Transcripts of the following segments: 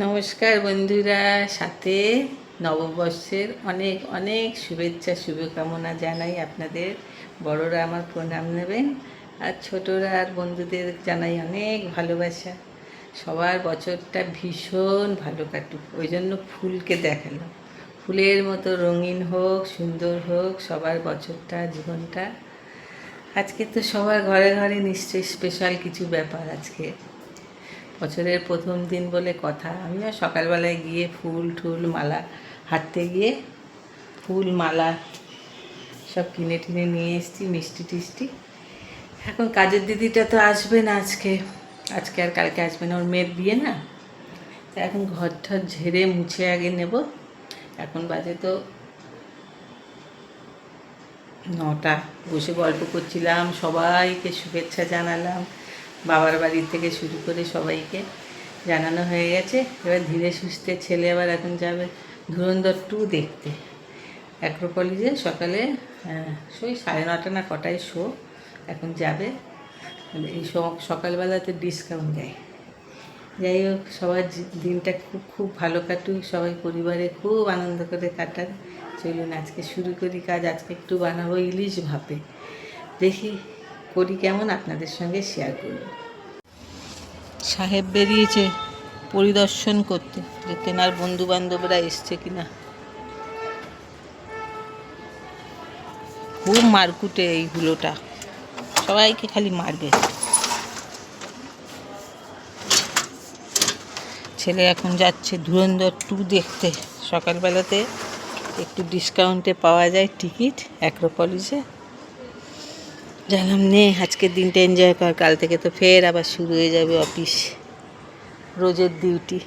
নমস্কার বন্ধুরা, সাথে নববর্ষের অনেক অনেক শুভেচ্ছা শুভকামনা জানাই আপনাদের। বড়রা আমার প্রণাম নেবেন, আর ছোটরা আর বন্ধুদের জানাই অনেক ভালোবাসা। সবার বছরটা ভীষণ ভালো কাটুক, ওই জন্য ফুলকে দেখালো। ফুলের মতো রঙিন হোক, সুন্দর হোক সবার বছরটা, জীবনটা। আজকে তো সবার ঘরে ঘরে নিশ্চয়ই স্পেশাল কিছু ব্যাপার আজকে, বছরের প্রথম দিন বলে কথা। আমিও সকালবেলায় গিয়ে ফুল টুল মালা হাঁটতে গিয়ে ফুল মালা সব কিনে টিনে নিয়ে এসেছি, মিষ্টি টিষ্টি। এখন কাজের দিদিটা তো আসবে না আজকে, আজকে আর কালকে আসবে না, ওর মেয়ের বিয়ে না। তা এখন ঘর ঠর ঝেড়ে মুছে আগে নেব। এখন বাজে তো 9টা। বসে গল্প করছিলাম, সবাইকে শুভেচ্ছা জানালাম। বাবার বাড়ি থেকে শুরু করে সবাইকে জানানো হয়ে গেছে। এবার ধীরে সুস্থে ছেলে আবার এখন যাবে ধুরন্ধর 2 দেখতে অ্যাক্রোপলিসে সকালে। সেই 9:30 না কটায় শো, এখন যাবে। এই সকালবেলাতে ডিসকাউন্ট দেয়। যাই হোক, সবার দিনটা খুব খুব ভালো কাটুক, সবাই পরিবারে খুব আনন্দ করে কাটান। চলুন আজকে শুরু করি কাজ। আজকে একটু বানাবো ইলিশ ভাপে, দেখি করি কেমন, আপনাদের সঙ্গে শেয়ার করব। সাহেব বেরিয়েছে পরিদর্শন করতে, যে তেনার বন্ধু বান্ধবরা এসছে কিনা। খুব মারকুটে এই হুলোটা, সবাইকে খালি মারবে। ছেলে এখন যাচ্ছে ধুরন্ধর 2 দেখতে। সকালবেলাতে একটু ডিসকাউন্টে পাওয়া যায় টিকিট অ্যাক্রোপলিসে। জানলাম নে আজকের দিনটা এনজয় কর, কাল থেকে তো ফের আবার শুরু হয়ে যাবে অফিস, রোজের ডিউটি।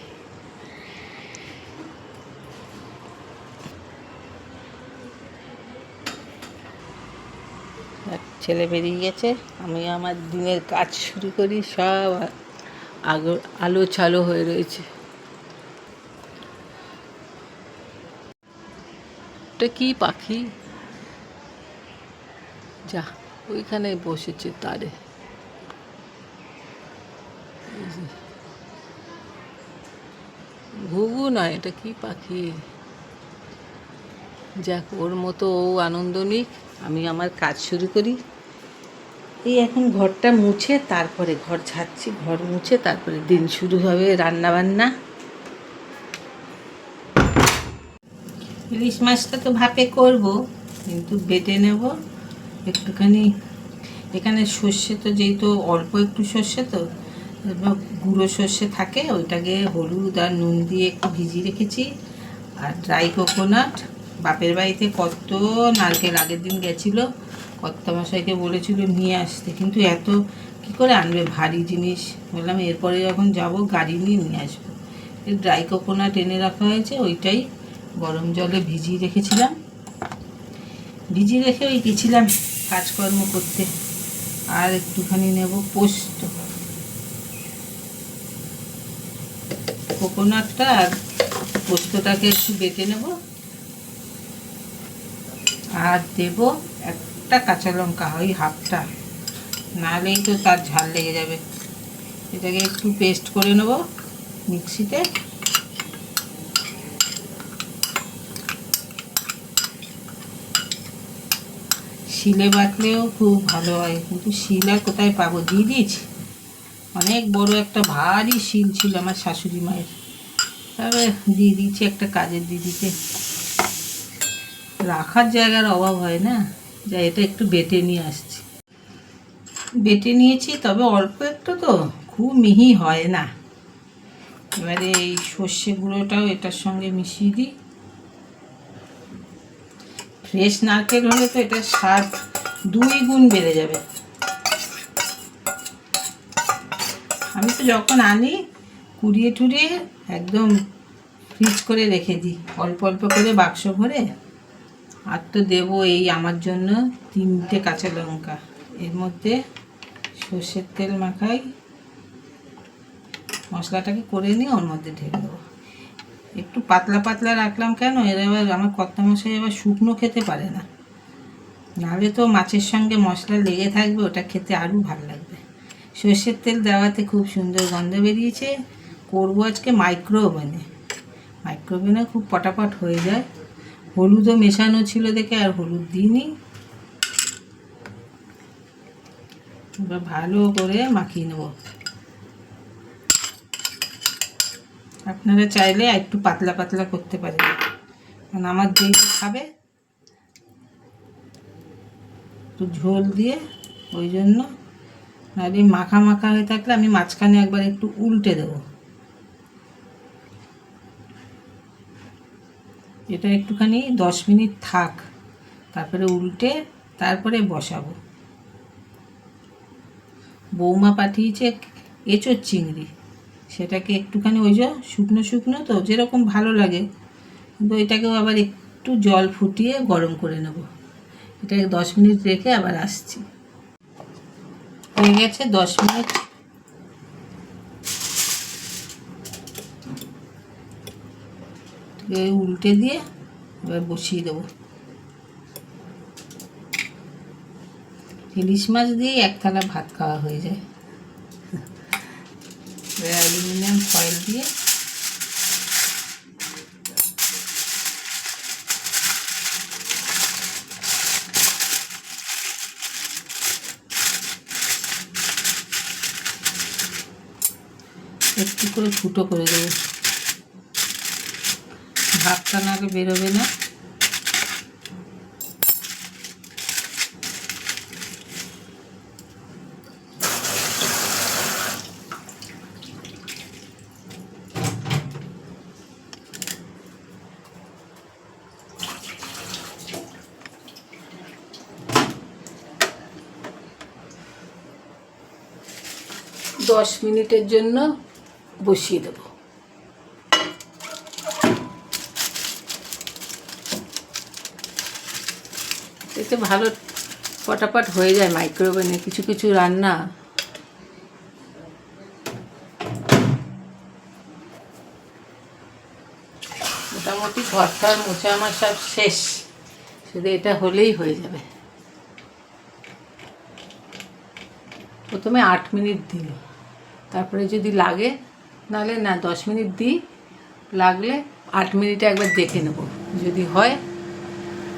ছেলে বেরিয়ে গেছে, আমি আমার দিনের কাজ শুরু করি। সব আলো ছালো হয়ে রয়েছে। এটা কি পাখি? যা, ওইখানে বসেছে তারে। ঘুঘু নয়, এটা কি পাখি? যাক, ওর মতো ও আনন্দ নিক, আমি আমার কাজ শুরু করি। এই এখন ঘরটা মুছে তারপরে, ঘর ছাড়ছি, ঘর মুছে তারপরে দিন শুরু হবে রান্না বান্না। ইলিশ মাছটা তো ভাপে করব, কিন্তু বেটে নেব একটুখানি। এখানে সর্ষে তো, যেহেতু অল্প একটু সর্ষে তো গুঁড়ো সর্ষে থাকে, ওইটাকে হলুদ আর নুন দিয়ে একটু ভিজিয়ে রেখেছি। আর ড্রাই কোকোনাট, বাপের বাড়িতে কত নারকেল আগের দিন গেছিলো, কর্তামশাইকে বলেছিল নিয়ে আসতে, কিন্তু এত কি করে আনবে ভারী জিনিস। বললাম এরপরে যখন যাব গাড়ি নিয়ে আসবো। ড্রাই কোকোনাট এনে রাখা হয়েছে, ওইটাই গরম জলে ভিজিয়ে রেখেছিলাম। ভিজিয়ে রেখে ওই গেছিলাম কাজকর্ম করতে। আর একটুখানি নেব পোস্ত, কোকোনাটটা আর পোস্তটাকে একটু বেটে নেব। আর দেব একটা কাঁচা লঙ্কা, ওই হাফটা, নাহলেই তো তার ঝাল লেগে যাবে। এটাকে একটু পেস্ট করে নেব মিক্সিতে। শিলে বাটলেও খুব ভালো হয়, কিন্তু শিল আর কোথায় পাবো, দিয়ে দিয়েছি। অনেক বড় একটা ভারী শিল ছিল আমার শাশুড়ি মায়ের, তবে দিয়ে দিয়েছি একটা কাজের দিদিকে। রাখার জায়গার অভাব হয় না। যা, এটা একটু বেটে নিয়ে আসছি। বেটে নিয়েছি, তবে অল্প একটু তো, খুব মিহি হয় না। এবারে এই সর্ষে গুঁড়োটাও এটার সঙ্গে মিশিয়ে দিই। ফ্রেশ নারকেল হলে তো এটার স্বাদ 2 গুণ বেড়ে যাবে। আমি তো যখন আনি কুড়িয়ে টুড়িয়ে একদম ফ্রিজ করে রেখে দিই, অল্প অল্প করে বাক্স ভরে। আর তো দেবো এই আমার জন্য 3টে কাঁচা লঙ্কা, এর মধ্যে সর্ষের তেল মাখাই, মশলাটাকে করে নিয়ে ওর মধ্যে ঢেলে দেবো। একটু পাতলা পাতলা রাখলাম কেন, এর আবার আমার কর্তামশাই আবার শুকনো খেতে পারে না, নাহলে তো মাছের সঙ্গে মশলা লেগে থাকবে, ওটা খেতে আরও ভালো লাগবে। সর্ষের তেল দেওয়াতে খুব সুন্দর গন্ধ বেরিয়েছে, করবো আজকে মাইক্রো ওভেনে খুব পটাপট হয়ে যায়। হলুদও মেশানো ছিল দেখে আর হলুদ দিইনি। এবার ভালো করে মাখিয়ে নেব। আপনারা চাইলে একটু পাতলা পাতলা করতে পারেন, কারণ আমার যেইটা খাবে একটু ঝোল দিয়ে, ওই জন্য। নাহলে মাখা মাখা হয়ে থাকলে আমি মাঝখানে একবার একটু উল্টে দেবো। এটা একটুখানি 10 মিনিট থাক, তারপরে উল্টে তারপরে বসাবো। বৌমা পাঠিয়েছে এঁচোড় চিংড়ি, সেটাকে একটুখানি ওই যে শুকনো শুকনো তো যেরকম ভালো লাগে, কিন্তু এটাকেও আবার একটু জল ফুটিয়ে গরম করে নেব। এটাকে 10 মিনিট রেখে আবার আসছি। হয়ে গেছে 10 মিনিট। উল্টে দিয়ে এবার বসিয়ে দেবো। ইলিশ মাছ দিয়ে এক থালা ভাত খাওয়া হয়ে যায়। অ্যালুমিনিয়াম ফয়েল দিয়ে একটু করে ফুটো করে দেবো, ভাতটা নাহলে বেরোবে না। দশ মিনিটের জন্য বসিয়ে দেব। এতে ভালো ফটাফট হয়ে যায় মাইক্রো ওভেনে কিছু কিছু রান্না। মোটামুটি ঘর খাওয়ার মোছা আমার সব শেষ, শুধু এটা হলেই হয়ে যাবে। প্রথমে 8 মিনিট দিল, তারপরে যদি লাগে, নাহলে না 10 মিনিট দিই, লাগলে 8 মিনিটে একবার দেখে নেব, যদি হয়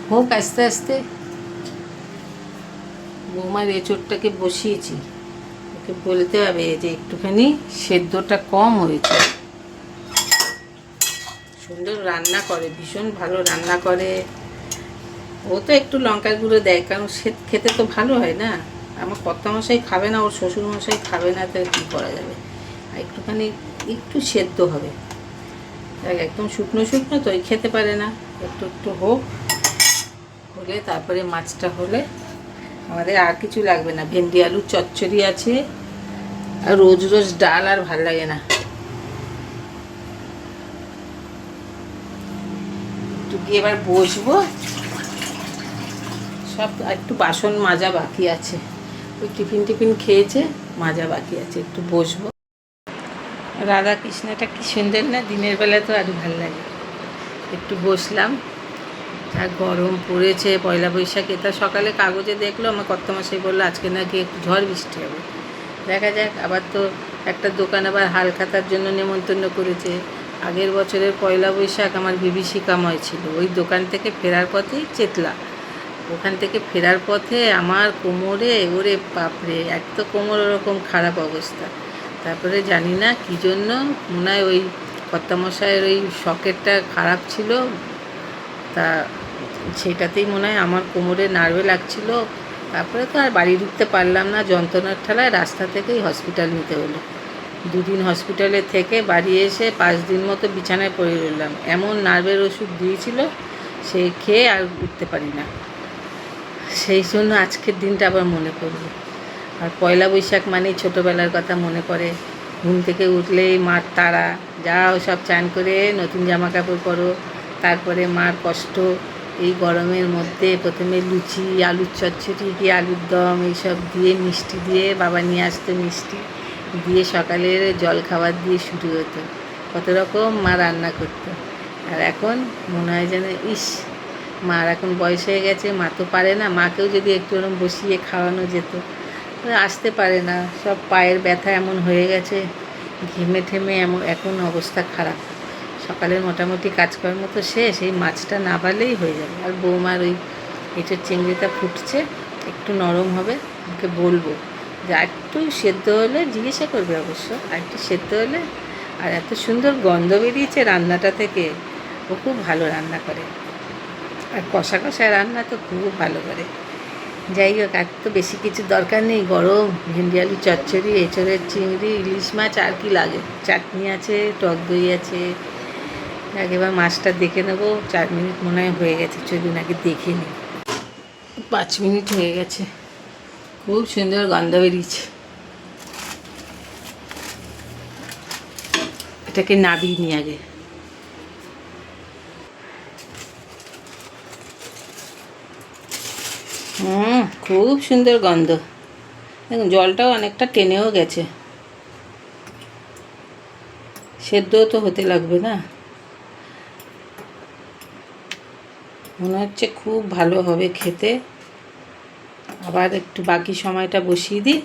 হোক আস্তে আস্তে। বৌমার এঁচোড়টাকে বসিয়েছি, ওকে বলতে হবে যে একটুখানি সেদ্ধটা কম হয়েছে। সুন্দর রান্না করে, ভীষণ ভালো রান্না করে। ও তো একটু লঙ্কার গুঁড়ো দেয়, কারণ খেতে তো ভালো হয় না। আমার কর্তামশাই খাবে না, ওর শ্বশুরমশাই খাবে না, তাহলে কী করা যাবে। আর একটুখানি একটু সেদ্ধ হবে, একদম শুকনো শুকনো তো খেতে পারে না। একটু একটু হোক, হলে তারপরে মাছটা হলে আমাদের আর কিছু লাগবে না। ভেন্ডি আলুর চচ্চড়ি আছে, আর রোজ রোজ ডাল আর ভাল লাগে না। একটু গিয়ে এবার বসবো, সব একটু বাসন মাজা বাকি আছে। ওই টিফিন খেয়েছে, মাজা বাকি আছে, একটু বসবো। রাধা কৃষ্ণটা কি সুন্দর না, দিনের বেলা তো আরও ভালো লাগে। একটু বসলাম, আর গরম পড়েছে। পয়লা বৈশাখ, এটা সকালে কাগজে দেখলো, আমার কর্তামশাই বললো আজকে নাকি একটু ঝড় বৃষ্টি হবে। দেখা যাক। আবার তো একটা দোকান আবার হালখাতার জন্য নেমন্তন্ন করেছে। আগের বছরের পয়লা বৈশাখ আমার বিভীষিকাময় ছিল। ওই দোকান থেকে ফেরার পথেই চেতলা, ওখান থেকে ফেরার পথে আমার কোমরে, ওরে বাপরে, এক তো কোমর ওরকম খারাপ অবস্থা। তারপরে জানি না কী জন্য, মনে হয় ওই কর্তামশায়ের ওই সকেটটা খারাপ ছিল, তা সেটাতেই মনে হয় আমার কোমরে নার্ভে লাগছিল। তারপরে তো আর বাড়ি ঢুকতে পারলাম না, যন্ত্রণার ঠেলায় রাস্তা থেকেই হসপিটাল নিতে হলো। 2 দিন হসপিটালে থেকে বাড়ি এসে 5 দিন মতো বিছানায় পড়ে রইলাম। এমন নার্ভের ওষুধ দিয়েছিল, সেই খেয়ে আর উঠতে পারি না। সেই জন্য আজকের দিনটা আবার মনে পড়লো। আর পয়লা বৈশাখ মানেই ছোটোবেলার কথা মনে পড়ে। ঘুম থেকে উঠলেই মার তাড়া, যাও সব চান করে নতুন জামা কাপড় পরো। তারপরে মার কষ্ট, এই গরমের মধ্যে প্রথমে লুচি, আলুর চচ্চড়ি কি আলুর দম এইসব দিয়ে, মিষ্টি দিয়ে, বাবা নিয়ে আসতো মিষ্টি দিয়ে, সকালের জল খাবার দিয়ে শুরু হতো। কত রকম মা রান্না করতো। আর এখন মনে হয় যেন ইস, মার এখন বয়স হয়ে গেছে, মা তো পারে না। মাকেও যদি একটু ওরকম বসিয়ে খাওয়ানো যেত। আসতে পারে না, সব পায়ের ব্যথা এমন হয়ে গেছে, ঘেমে ঠেমে এখন অবস্থা খারাপ। সকালের মোটামুটি কাজকর্ম তো শেষ, এই মাছটা না বালেই হয়ে যাবে। আর বৌমার ওই এঁচোর চিংড়িটা ফুটছে, একটু নরম হবে, ওকে বলবো যে একটু সেদ্ধ হলে, জিজ্ঞাসা করবে অবশ্য, আর একটু সেদ্ধ হলে। আর এত সুন্দর গন্ধ বেরিয়েছে রান্নাটা থেকে, ও খুব ভালো রান্না করে, আর কষা কষা রান্না তো খুব ভালো করে। যাই হোক, আর তো বেশি কিছু দরকার নেই, গরম ভেন্ডি আলু চচ্চড়ি, এঁচড়ের চিংড়ি, ইলিশ মাছ, আর কি লাগে, চাটনি আছে, টক দই আছে। এবার মাছটা দেখে নেবো। 4 মিনিট মনে হয় হয়ে গেছে, চলুন আগে দেখে নিই। 5 মিনিট হয়ে গেছে, খুব সুন্দর গন্ধ বেরিয়েছে। এটাকে নাবিয়ে নিই আগে। খুব সুন্দর গন্ধ, দেখুন জলটাও অনেকটা টেনেও গেছে। সেদ্ধও তো হতে লাগবে না, মনে হচ্ছে খুব ভালো হবে খেতে। আবার একটু বাকি সময়টা বসিয়ে দিই।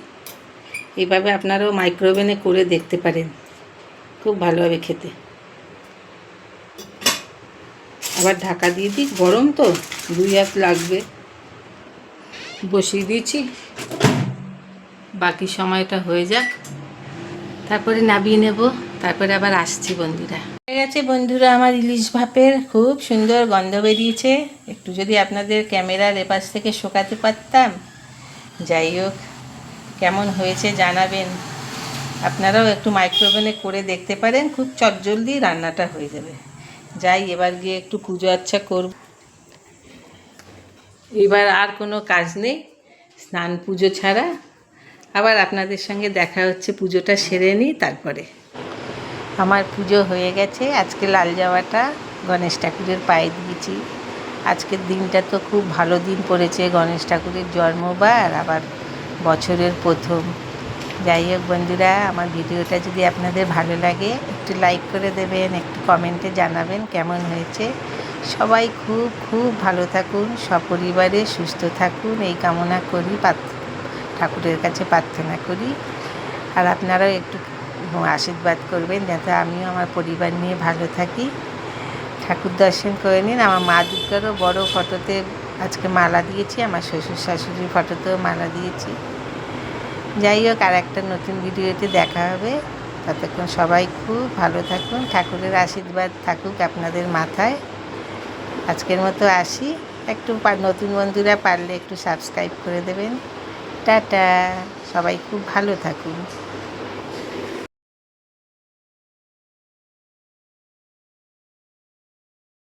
এইভাবে আপনারাও মাইক্রোওভেনে করে দেখতে পারেন, খুব ভালো হবে খেতে। আবার ঢাকা দিয়ে দিই, গরম তো 2 হাত লাগবে। বসিয়ে দিয়েছি, বাকি সময়টা হয়ে যাক, তারপরে নামিয়ে নেব, তারপরে আবার আসছি বন্ধুরা। হয়ে গেছে বন্ধুরা আমার ইলিশ ভাপের, খুব সুন্দর গন্ধ বেরিয়েছে। একটু যদি আপনাদের ক্যামেরার এপাশ থেকে শোকাতে পারতাম। যাই হোক, কেমন হয়েছে জানাবেন। আপনারাও একটু মাইক্রোওভেনে করে দেখতে পারেন, খুব চটজলদি রান্নাটা হয়ে যাবে। যাই এবার গিয়ে একটু পুজো আচ্ছা করব। এবার আর কোনো কাজ নেই স্নান পুজো ছাড়া। আবার আপনাদের সঙ্গে দেখা হচ্ছে, পুজোটা সেরে নিই তারপরে। আমার পুজো হয়ে গেছে। আজকে লাল জামাটা গণেশ ঠাকুরের পায়ে দিয়েছি। আজকের দিনটা তো খুব ভালো দিন পড়েছে, গণেশ ঠাকুরের জন্মবার, আবার বছরের প্রথম। যাই হোক বন্ধুরা, আমার ভিডিওটা যদি আপনাদের ভালো লাগে একটু লাইক করে দেবেন, একটু কমেন্টে জানাবেন কেমন হয়েছে। সবাই খুব খুব ভালো থাকুন, সপরিবারে সুস্থ থাকুন, এই কামনা করি, ঠাকুরের কাছে প্রার্থনা করি। আর আপনারাও একটু আশীর্বাদ করবেন যাতে আমিও আমার পরিবার নিয়ে ভালো থাকি। ঠাকুর দর্শন করে নিন। আমার মা দুর্গারও বড় ফটোতে আজকে মালা দিয়েছি, আমার শ্বশুর শাশুড়ির ফটোতেও মালা দিয়েছি। যাই হোক, আর একটা নতুন ভিডিওতে দেখা হবে। ততক্ষণ সবাই খুব ভালো থাকুন, ঠাকুরের আশীর্বাদ থাকুক আপনাদের মাথায়। আজকের মতো আসি। একটু নতুন বন্ধুরা পারলে একটু সাবস্ক্রাইব করে দেবেন। টাটা, সবাই খুব ভালো থাকুন।